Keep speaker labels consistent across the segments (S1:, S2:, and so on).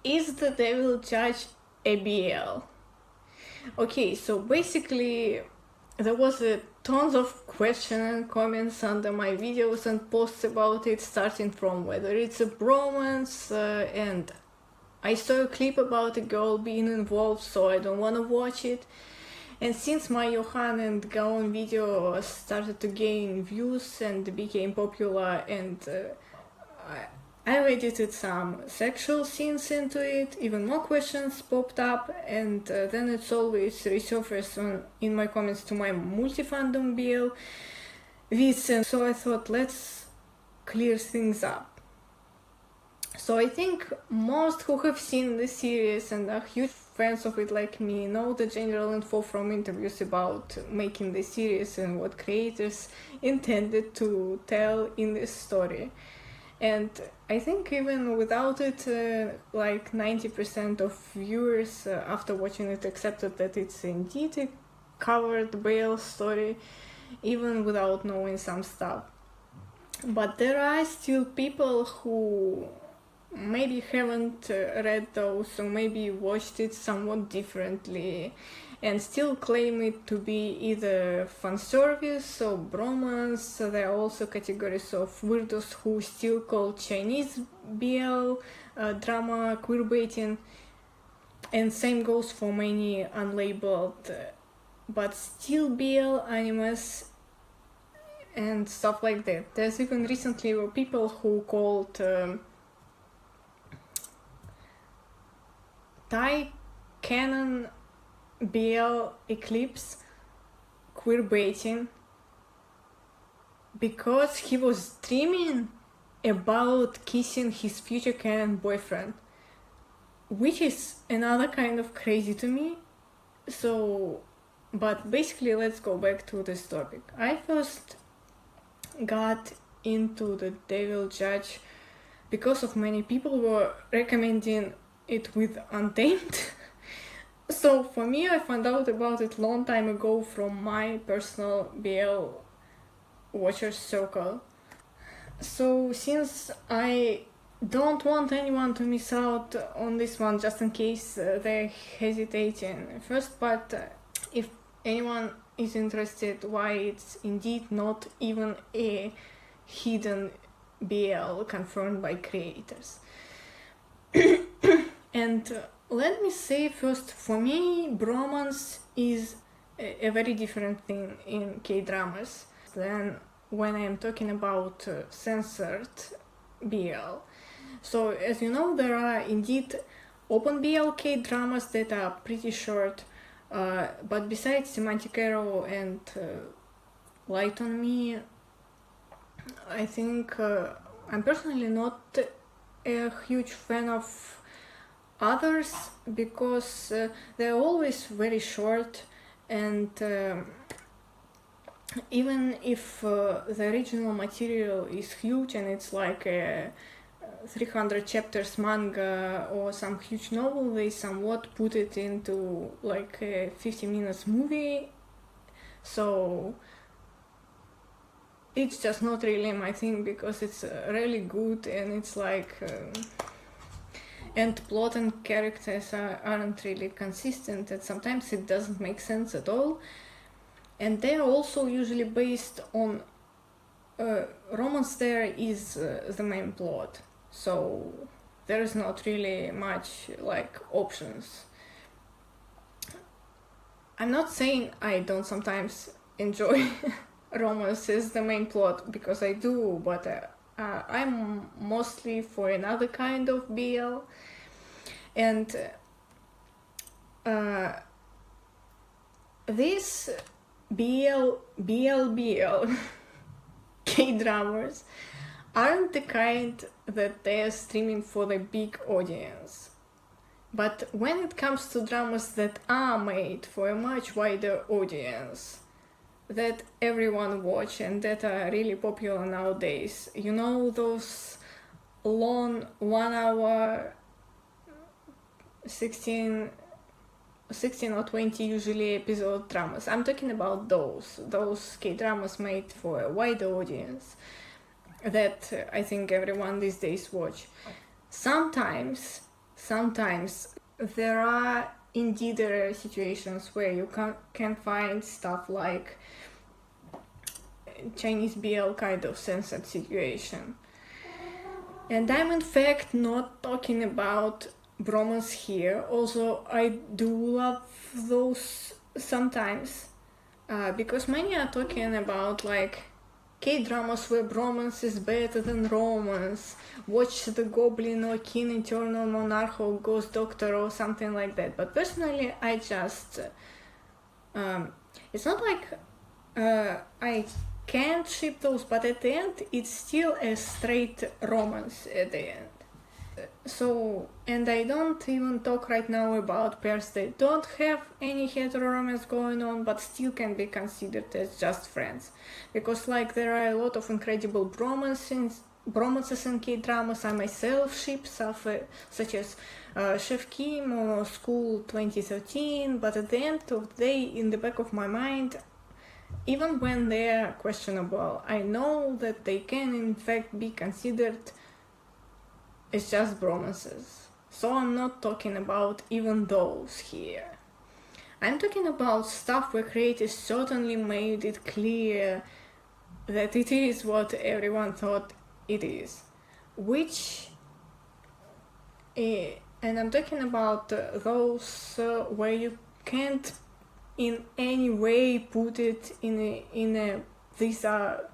S1: Is the devil judge a BL? Okay, so basically there was tons of questions and comments under my videos and posts about it, starting from whether it's a bromance, and I saw a clip about a girl being involved, so I don't want to watch it. And since my Johan and Gaon video started to gain views and became popular, and I edited some sexual scenes into it, even more questions popped up, and then it's always resurfaced in my comments to my multi-fandom BL vids, and so I thought, let's clear things up. So I think most who have seen the series and are huge fans of it like me know the general info from interviews about making the series and what creators intended to tell in this story. And I think even without it, like 90% of viewers after watching it accepted that it's indeed a covered BL story, even without knowing some stuff. But there are still people who maybe haven't read those, or maybe watched it somewhat differently, and still claim it to be either fan service or bromance. There are also categories of weirdos who still call Chinese BL drama queerbaiting, and same goes for many unlabeled but still BL animes and stuff like that. There's even recently were people who called Thai canon BL Eclipse queerbaiting because he was dreaming about kissing his future canon boyfriend, which is another kind of crazy to me. So, but basically, let's go back to this topic. I first got into the Devil Judge because of many people were recommending it with Untamed. So for me, I found out about it long time ago from my personal BL watcher circle. So since I don't want anyone to miss out on this one, just in case they're hesitating. First part, if anyone is interested why it's indeed not even a hidden BL confirmed by creators. And let me say first, for me, bromance is a very different thing in K-dramas than when I'm talking about censored BL. So, as you know, there are indeed open BL K-dramas that are pretty short, but besides Semantic Arrow and Light on Me, I think I'm personally not a huge fan of others because they're always very short, and even if the original material is huge and it's like a 300 chapters manga or some huge novel, they somewhat put it into like a 50 minutes movie, so it's just not really my thing because it's really good and it's like and plot and characters aren't really consistent, and sometimes it doesn't make sense at all, and they're also usually based on romance. There is the main plot, so there is not really much like options. I'm not saying I don't sometimes enjoy romance as the main plot, because I do, but I'm mostly for another kind of BL, and these BL K-dramas aren't the kind that they're streaming for the big audience. But when it comes to dramas that are made for a much wider audience, that everyone watch and that are really popular nowadays, you know, those long 1 hour 16 or 20 usually episode dramas. I'm talking about those K-dramas made for a wider audience that I think everyone these days watch. Sometimes sometimes there are indeed rare situations where you can find stuff like Chinese BL kind of censored situation. And I'm in fact not talking about bromance here, although I do love those sometimes, because many are talking about like K-dramas where bromance is better than romance, watch The Goblin or King Eternal Monarch or Ghost Doctor or something like that. But personally, I just... it's not like I can't ship those, but at the end, it's still a straight romance at the end. So, and I don't even talk right now about pairs that don't have any hetero romance going on, but still can be considered as just friends. Because like there are a lot of incredible bromances in K-dramas. I myself ship stuff such as Chef Kim or School 2013, but at the end of the day, in the back of my mind, even when they're questionable, I know that they can in fact be considered as just bromances. So I'm not talking about even those here. I'm talking about stuff where creators certainly made it clear that it is what everyone thought it is. And I'm talking about those where you can't in any way put it in a these are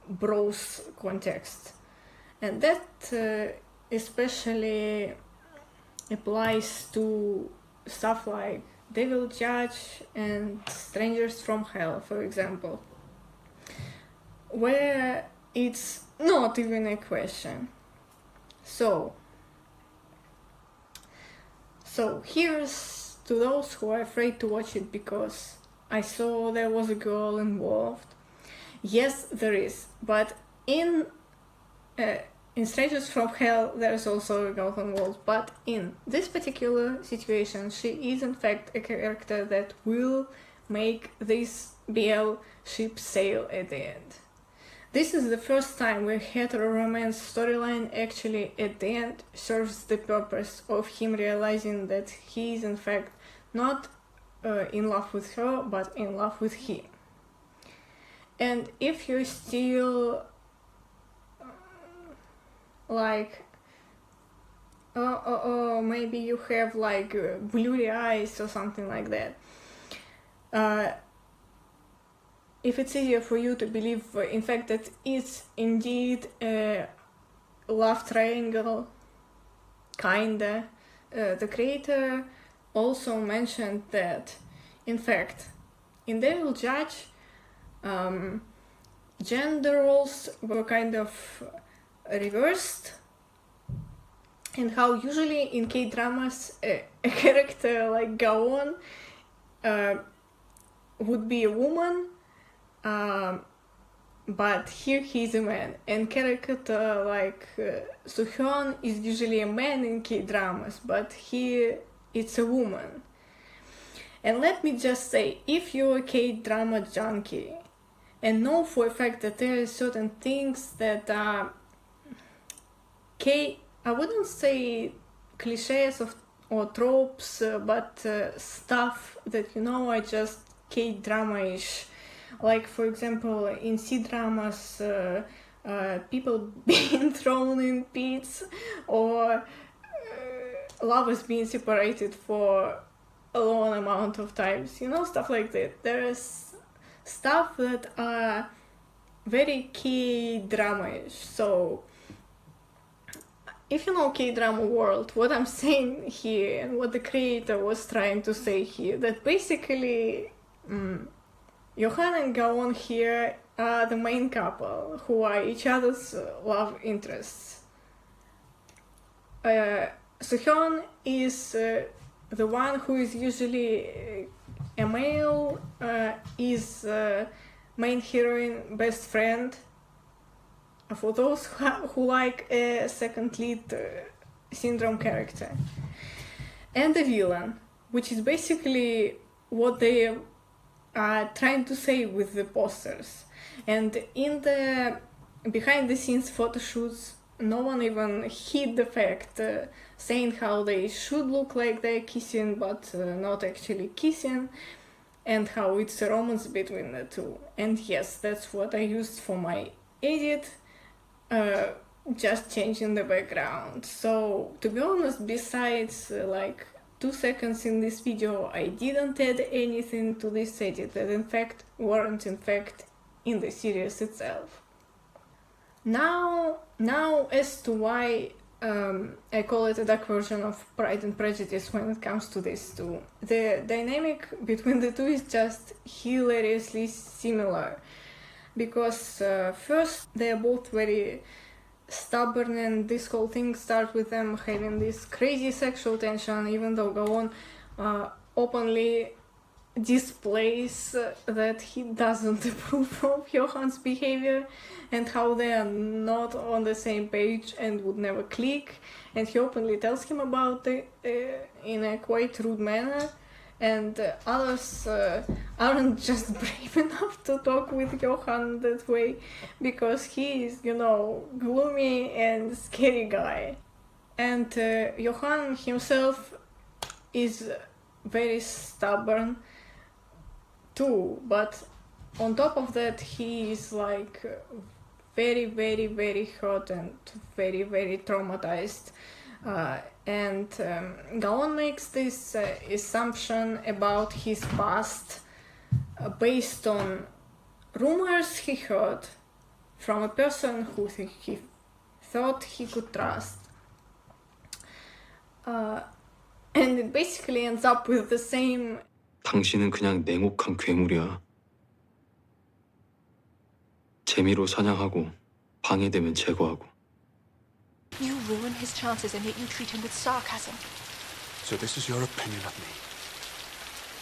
S1: bros context. And that especially applies to stuff like Devil Judge and Strangers from Hell, for example, where it's not even a question. So here's to those who are afraid to watch it because I saw there was a girl involved. Yes, there is, but in Strangers from Hell, there's also a girl involved, but in this particular situation, she is in fact a character that will make this BL ship sail at the end. This is the first time where hetero romance storyline actually at the end serves the purpose of him realizing that he is in fact not in love with her, but in love with him. And if you're still like maybe you have like blurry eyes or something like that, if it's easier for you to believe in fact that it's indeed a love triangle, kinda, the creator also mentioned that in fact in Devil Judge gender roles were kind of reversed, and how usually in K-dramas a character like Gaon would be a woman, but here he's a man, and character like Suhyun is usually a man in K-dramas, but here it's a woman. And let me just say, if you're a K-drama junkie and know for a fact that there are certain things that are I wouldn't say cliches or tropes, but stuff that are just K-drama-ish. Like, for example, in C-dramas, people being thrown in pits, or lovers being separated for a long amount of times, stuff like that. There is stuff that are very K-drama-ish. So if you know K-drama world, what I'm saying here and what the creator was trying to say here, that basically Johan and Gaon here are the main couple who are each other's love interests. Suhyun is the one who is usually a male, is main heroine best friend, for those who like a second lead syndrome character, and the villain, which is basically what they are trying to say with the posters. And in the behind the scenes photo shoots no one even hid the fact, saying how they should look like they're kissing but not actually kissing, and how it's a romance between the two. And yes, that's what I used for my edit, just changing the background. So to be honest, besides like 2 seconds in this video, I didn't add anything to this edit that in fact weren't in fact in the series itself. Now as to why I call it a dark version of Pride and Prejudice when it comes to these two. The dynamic between the two is just hilariously similar, because first they're both very stubborn, and this whole thing starts with them having this crazy sexual tension, even though Gaon openly displays that he doesn't approve of Johann's behavior and how they are not on the same page and would never click, and he openly tells him about it in a quite rude manner, and others aren't just brave enough to talk with Johann that way because he is, gloomy and scary guy. And Johann himself is very stubborn too, but on top of that he is like very, very, very hurt and very, very traumatized. And Gaon makes this assumption about his past based on rumors he heard from a person who he thought he could trust. And it basically ends up with the same.
S2: 당신은 그냥 냉혹한 괴물이야. 재미로 사냥하고 방해되면 제거하고.
S3: You ruin his chances and yet you treat him with sarcasm.
S4: So this is your opinion of me.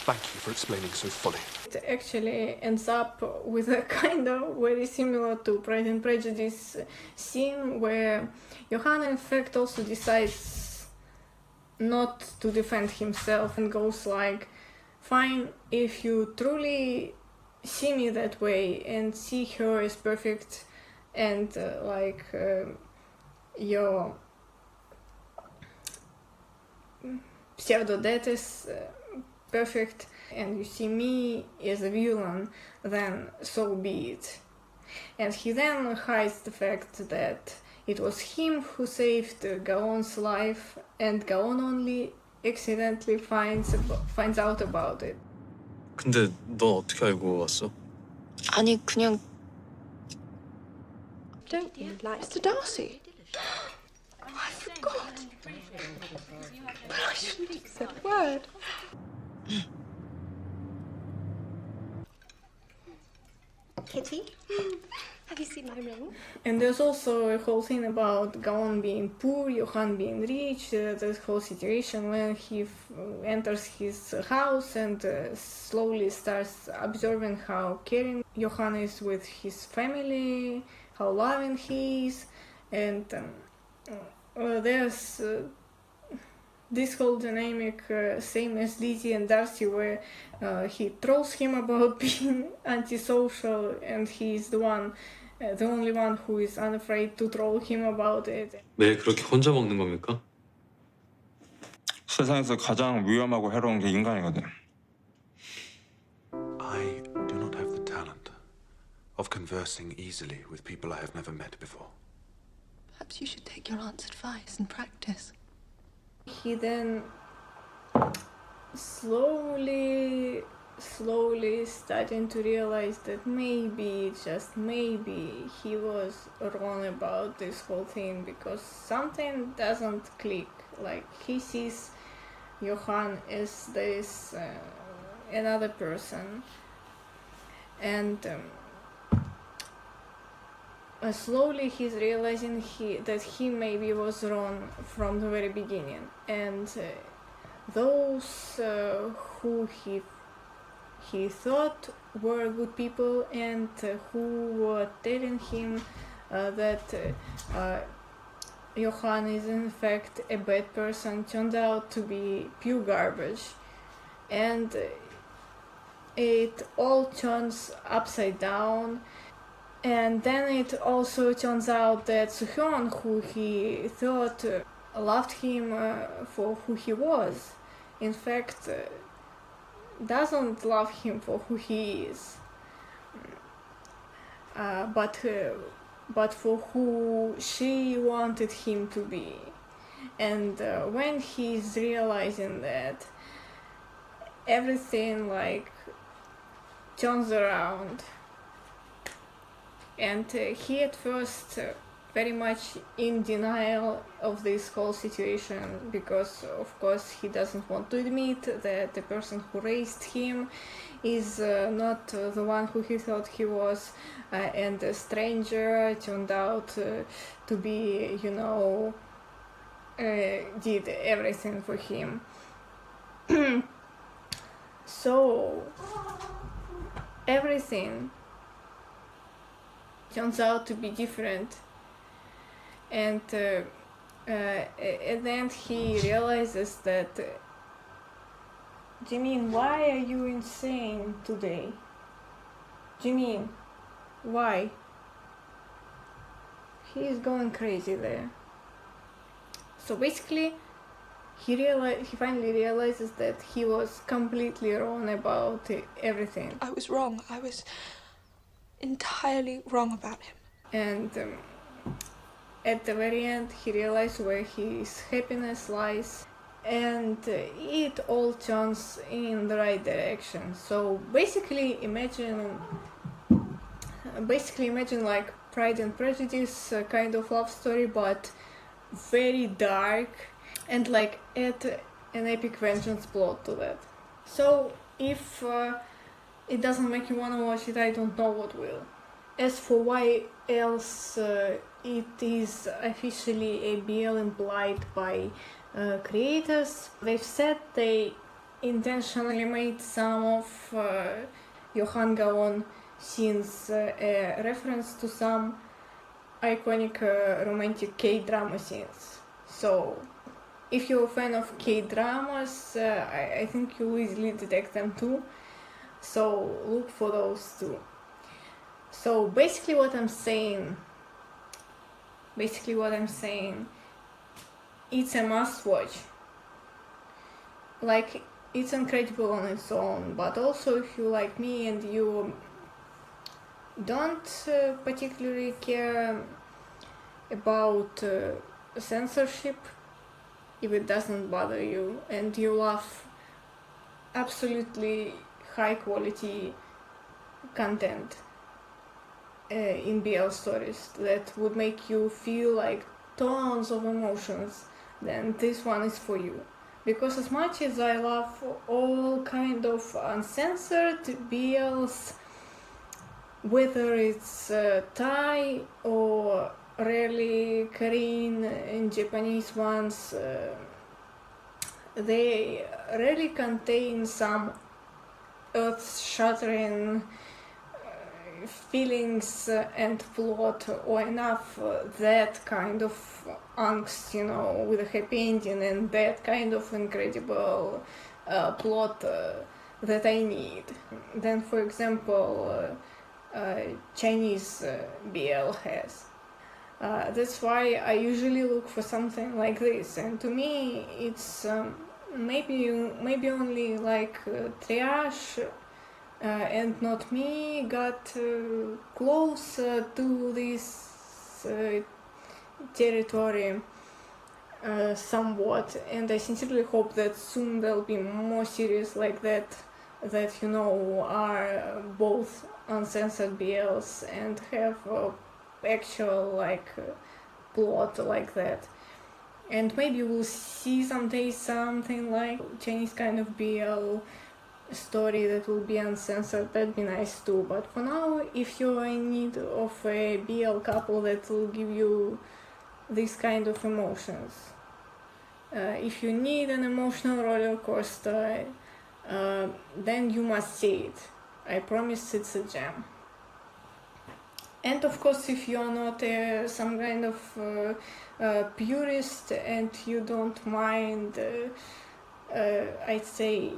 S4: Thank you for explaining so fully.
S1: It actually ends up with a kind of very similar to Pride and Prejudice scene where Johann in fact also decides not to defend himself and goes like, fine, if you truly see me that way and see her as perfect and your pseudo-death is perfect and you see me as a villain, then so be it. And he then hides the fact that it was him who saved Gaon's life, and Gaon only accidentally finds out about it.
S2: 근데 너 어떻게 알고 왔어?
S3: 아니 그냥 don't you like Mr. Darcy? Oh, I forgot. But I shouldn't have said a word. Kitty, have you seen my ring?
S1: And there's also a whole thing about Gaon being poor, Johann being rich, this whole situation when he enters his house and slowly starts observing how caring Johann is with his family, how loving he is, and there's this whole dynamic, same as Lizzie and Darcy, where he trolls him about being antisocial, and he's the only one who is unafraid to troll him about it.
S2: 매일 그렇게 혼자 먹는 겁니까?
S5: 세상에서 가장 위험하고 해로운 게 인간이거든.
S4: I do not have the talent of conversing easily with people I have never met before.
S3: Perhaps you should take your aunt's advice and practice.
S1: He then slowly starting to realize that maybe, just maybe, he was wrong about this whole thing, because something doesn't click. Like, he sees Johann as this another person, and slowly he's realizing that he maybe was wrong from the very beginning, and those who he thought were good people and who were telling him that Johann is in fact a bad person turned out to be pure garbage, and it all turns upside down. And then it also turns out that Suhyun, who he thought loved him for who he was, in fact doesn't love him for who he is, but for who she wanted him to be. And when he's realizing that, everything like turns around, and he at first very much in denial of this whole situation, because of course he doesn't want to admit that the person who raised him is not the one who he thought he was, and a stranger turned out to be, did everything for him. So everything turns out to be different, and at the end he realizes that, Jimin, why are you insane today? Jimin, why? He is going crazy there. So basically he finally realizes that he was completely wrong about everything.
S3: I was wrong. I was entirely wrong about him.
S1: And at the very end he realizes where his happiness lies, and it all turns in the right direction. So basically imagine like Pride and Prejudice kind of love story, but very dark, and like add an epic vengeance plot to that. So if it doesn't make you wanna watch it, I don't know what will. As for why else it is officially a BL implied by creators, they've said they intentionally made some of Johan Gaon scenes a reference to some iconic romantic K-drama scenes. So if you're a fan of K-dramas, I think you easily detect them too. So look for those too. So basically what I'm saying, it's a must watch. Like, it's incredible on its own, but also if you like me and you don't particularly care about censorship, if it doesn't bother you, and you love absolutely high quality content in BL stories that would make you feel like tons of emotions, then this one is for you. Because as much as I love all kind of uncensored BLs, whether it's Thai or rarely Korean and Japanese ones, they rarely contain some earth-shattering feelings and plot, or enough that kind of angst, with a happy ending, and that kind of incredible plot that I need. Then, for example, Chinese BL has. That's why I usually look for something like this, and to me it's maybe only like Triage and Not Me got close to this territory somewhat, and I sincerely hope that soon there'll be more series like that are both uncensored BLs and have actual plot like that. And maybe we'll see someday something like Chinese kind of BL story that will be uncensored. That'd be nice too. But for now, if you're in need of a BL couple that will give you this kind of emotions, if you need an emotional roller coaster, then you must see it. I promise it's a gem. And of course, if you're not some kind of purist and you don't mind, I'd say,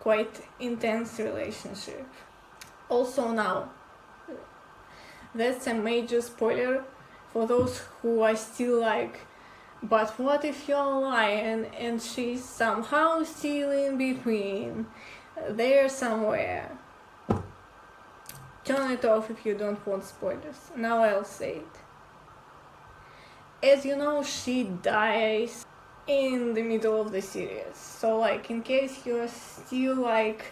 S1: quite intense relationship. Also now, That's a major spoiler for those who are still like, but what if you're a lion and she's somehow still in between, there somewhere. Turn it off if you don't want spoilers. Now I'll say it. As you know, she dies in the middle of the series. So like, in case you're still like,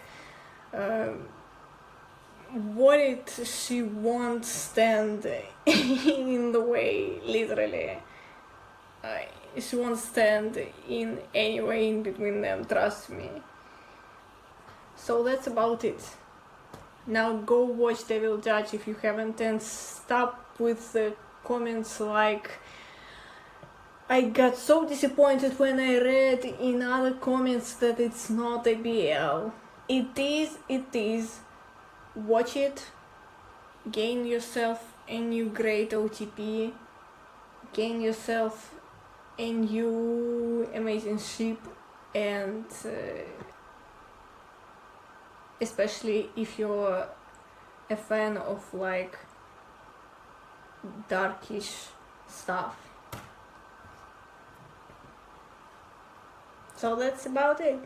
S1: what if she won't stand in the way, literally. She won't stand in any way in between them, trust me. So that's about it. Now go watch Devil Judge if you haven't, and stop with the comments like, I got so disappointed when I read in other comments that it's not a BL. It is. Watch it. Gain yourself a new great OTP. Gain yourself a new amazing ship, and especially if you're a fan of like darkish stuff. So that's about it.